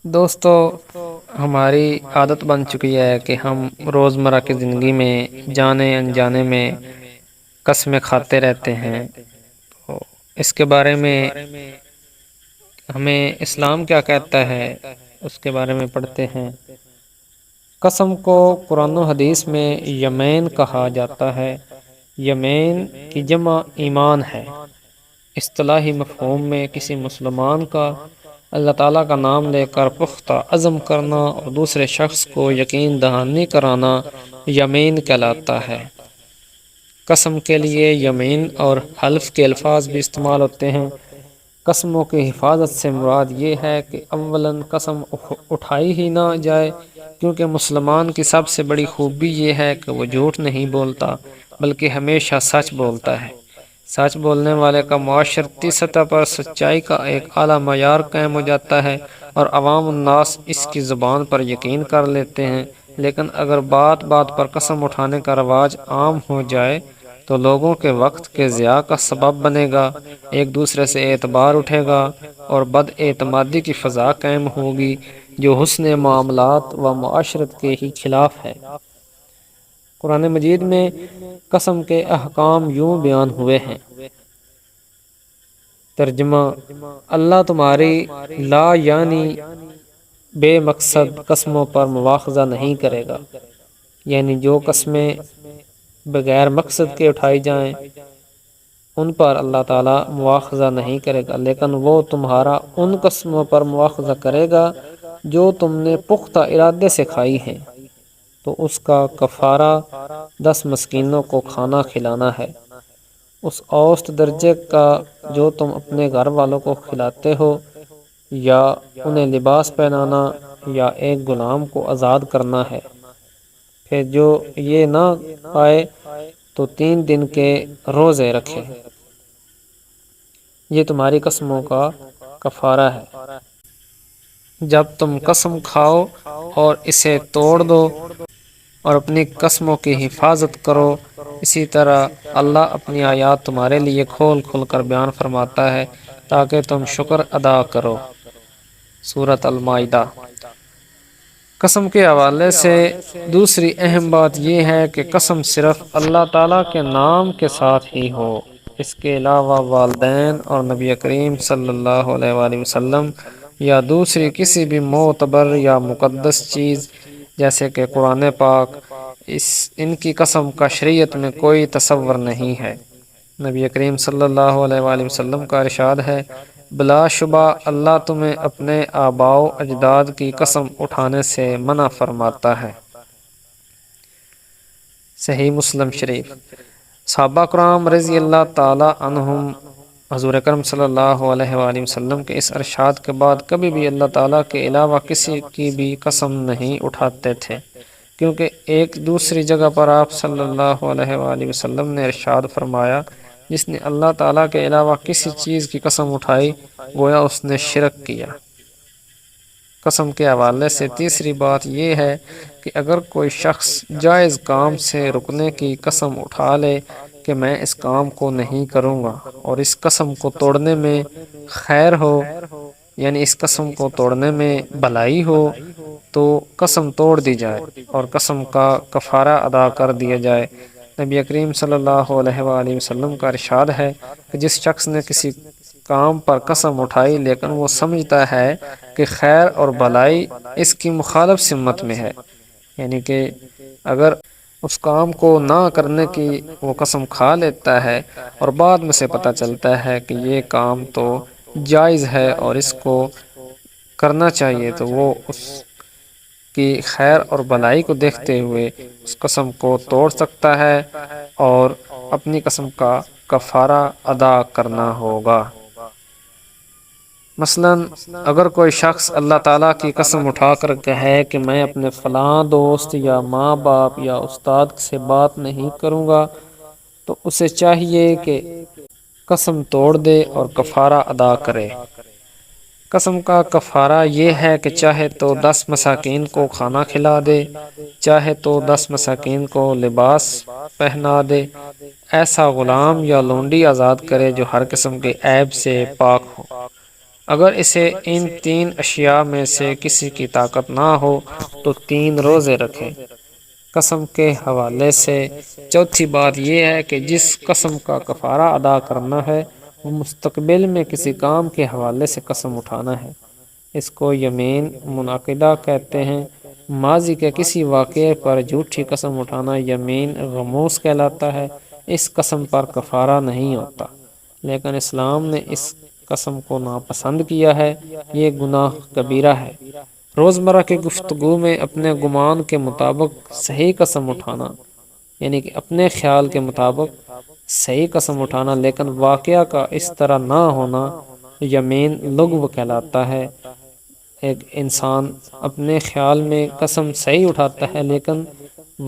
دوستو، ہماری عادت بن چکی ہے کہ ہم روزمرہ کی زندگی میں جانے انجانے میں قسمیں کھاتے رہتے ہیں۔ تو اس کے بارے میں ہمیں اسلام کیا کہتا ہے، اس کے بارے میں پڑھتے ہیں۔ قسم کو قرآن و حدیث میں یمین کہا جاتا ہے۔ یمین کی جمع ایمان ہے۔ اصطلاحی مفہوم میں کسی مسلمان کا اللہ تعالیٰ کا نام لے کر پختہ عزم کرنا اور دوسرے شخص کو یقین دہانی کرانا یمین کہلاتا ہے۔ قسم کے لیے یمین اور حلف کے الفاظ بھی استعمال ہوتے ہیں۔ قسموں کی حفاظت سے مراد یہ ہے کہ اولاً قسم اٹھائی ہی نہ جائے، کیونکہ مسلمان کی سب سے بڑی خوبی یہ ہے کہ وہ جھوٹ نہیں بولتا بلکہ ہمیشہ سچ بولتا ہے۔ سچ بولنے والے کا معاشرتی سطح پر سچائی کا ایک اعلیٰ معیار قائم ہو جاتا ہے اور عوام الناس اس کی زبان پر یقین کر لیتے ہیں۔ لیکن اگر بات بات پر قسم اٹھانے کا رواج عام ہو جائے تو لوگوں کے وقت کے ضیاع کا سبب بنے گا، ایک دوسرے سے اعتبار اٹھے گا اور بد اعتمادی کی فضا قائم ہوگی، جو حسن معاملات و معاشرت کے ہی خلاف ہے۔ قرآن مجید میں قسم کے احکام یوں بیان ہوئے ہیں۔ ترجمہ: اللہ تمہاری لا یعنی بے مقصد قسموں پر مواخذہ نہیں کرے گا، یعنی جو قسمیں بغیر مقصد کے اٹھائی جائیں ان پر اللہ تعالیٰ مواخذہ نہیں کرے گا، لیکن وہ تمہارا ان قسموں پر مواخذہ کرے گا جو تم نے پختہ ارادے سے کھائی ہیں، تو اس کا کفارہ 10 مسکینوں کو کھانا کھلانا ہے، اس اوسط درجے کا جو تم اپنے گھر والوں کو کھلاتے ہو، یا انہیں لباس پہنانا، یا ایک غلام کو آزاد کرنا ہے۔ پھر جو یہ نہ پائے تو 3 دن کے روزے رکھے۔ یہ تمہاری قسموں کا کفارہ ہے۔ جب تم قسم کھاؤ اور اسے توڑ دو اور اپنی قسموں کی حفاظت کرو، اسی طرح اللہ اپنی آیات تمہارے لیے کھول کھول کر بیان فرماتا ہے تاکہ تم شکر ادا کرو۔ سورۃ المائدہ۔ قسم کے حوالے سے دوسری اہم بات یہ ہے کہ قسم صرف اللہ تعالیٰ کے نام کے ساتھ ہی ہو۔ اس کے علاوہ والدین اور نبی کریم صلی اللہ علیہ وآلہ وسلم یا دوسری کسی بھی معتبر یا مقدس چیز جیسے کہ قرآن پاک، ان کی قسم کا شریعت میں کوئی تصور نہیں ہے۔ نبی کریم صلی اللہ علیہ وآلہ وسلم کا ارشاد ہے، بلا شبہ اللہ تمہیں اپنے آباء و اجداد کی قسم اٹھانے سے منع فرماتا ہے۔ صحیح مسلم شریف۔ صحابہ کرام رضی اللہ تعالی عنہم حضور اکرم صلی اللہ علیہ وآلہ وسلم کے اس ارشاد کے بعد کبھی بھی اللہ تعالیٰ کے علاوہ کسی کی بھی قسم نہیں اٹھاتے تھے، کیونکہ ایک دوسری جگہ پر آپ صلی اللہ علیہ وآلہ وسلم نے ارشاد فرمایا، جس نے اللہ تعالیٰ کے علاوہ کسی چیز کی قسم اٹھائی گویا اس نے شرک کیا۔ قسم کے حوالے سے تیسری بات یہ ہے کہ اگر کوئی شخص جائز کام سے رکنے کی قسم اٹھا لے کہ میں اس کام کو نہیں کروں گا، اور اس قسم کو توڑنے میں خیر ہو، یعنی اس قسم کو توڑنے میں بھلائی ہو، تو قسم توڑ دی جائے اور قسم کا کفارہ ادا کر دیا جائے۔ نبی کریم صلی اللہ علیہ وآلہ وسلم کا ارشاد ہے کہ جس شخص نے کسی کام پر قسم اٹھائی لیکن وہ سمجھتا ہے کہ خیر اور بھلائی اس کی مخالف سمت میں ہے، یعنی کہ اگر اس کام کو نہ کرنے کی وہ قسم کھا لیتا ہے اور بعد میں سے پتہ چلتا ہے کہ یہ کام تو جائز ہے اور اس کو کرنا چاہیے، تو وہ اس کی خیر اور بھلائی کو دیکھتے ہوئے اس قسم کو توڑ سکتا ہے اور اپنی قسم کا کفارہ ادا کرنا ہوگا۔ مثلاً اگر کوئی شخص اللہ تعالیٰ کی قسم اٹھا کر کہے کہ میں اپنے فلاں دوست یا ماں باپ یا استاد سے بات نہیں کروں گا، تو اسے چاہیے کہ قسم توڑ دے اور کفارہ ادا کرے۔ قسم کا کفارہ یہ ہے کہ چاہے تو 10 مساکین کو کھانا کھلا دے، چاہے تو 10 مساکین کو لباس پہنا دے، ایسا غلام یا لونڈی آزاد کرے جو ہر قسم کے عیب سے پاک ہو۔ اگر اسے ان 3 اشیاء میں سے کسی کی طاقت نہ ہو تو 3 روزے رکھے۔ قسم کے حوالے سے چوتھی بات یہ ہے کہ جس قسم کا کفارہ ادا کرنا ہے وہ مستقبل میں کسی کام کے حوالے سے قسم اٹھانا ہے۔ اس کو یمین منعقدہ کہتے ہیں۔ ماضی کے کسی واقعے پر جھوٹی قسم اٹھانا یمین غموس کہلاتا ہے۔ اس قسم پر کفارہ نہیں ہوتا، لیکن اسلام نے اس قسم کو ناپسند کیا ہے، یہ گناہ کبیرہ ہے۔ روزمرہ کی گفتگو میں اپنے گمان کے مطابق صحیح قسم اٹھانا، یعنی کہ اپنے خیال کے مطابق صحیح قسم اٹھانا لیکن واقعہ کا اس طرح نہ ہونا، یمین لغو کہلاتا ہے۔ ایک انسان اپنے خیال میں قسم صحیح اٹھاتا ہے لیکن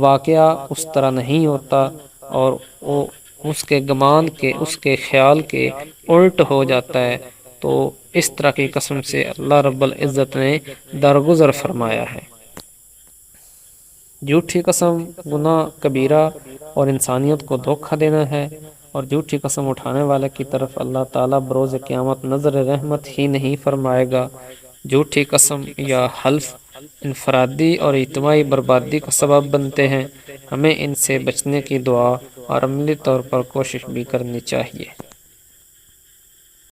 واقعہ اس طرح نہیں ہوتا اور وہ اس کے گمان کے، اس کے خیال کے الٹ ہو جاتا ہے، تو اس طرح کی قسم سے اللہ رب العزت نے درگزر فرمایا ہے۔ جھوٹی قسم گناہ کبیرہ اور انسانیت کو دھوکہ دینا ہے، اور جھوٹی قسم اٹھانے والے کی طرف اللہ تعالیٰ بروز قیامت نظر رحمت ہی نہیں فرمائے گا۔ جھوٹی قسم یا حلف انفرادی اور اجتماعی بربادی کا سبب بنتے ہیں۔ ہمیں ان سے بچنے کی دعا اور عملی طور پر کوشش بھی کرنی چاہیے۔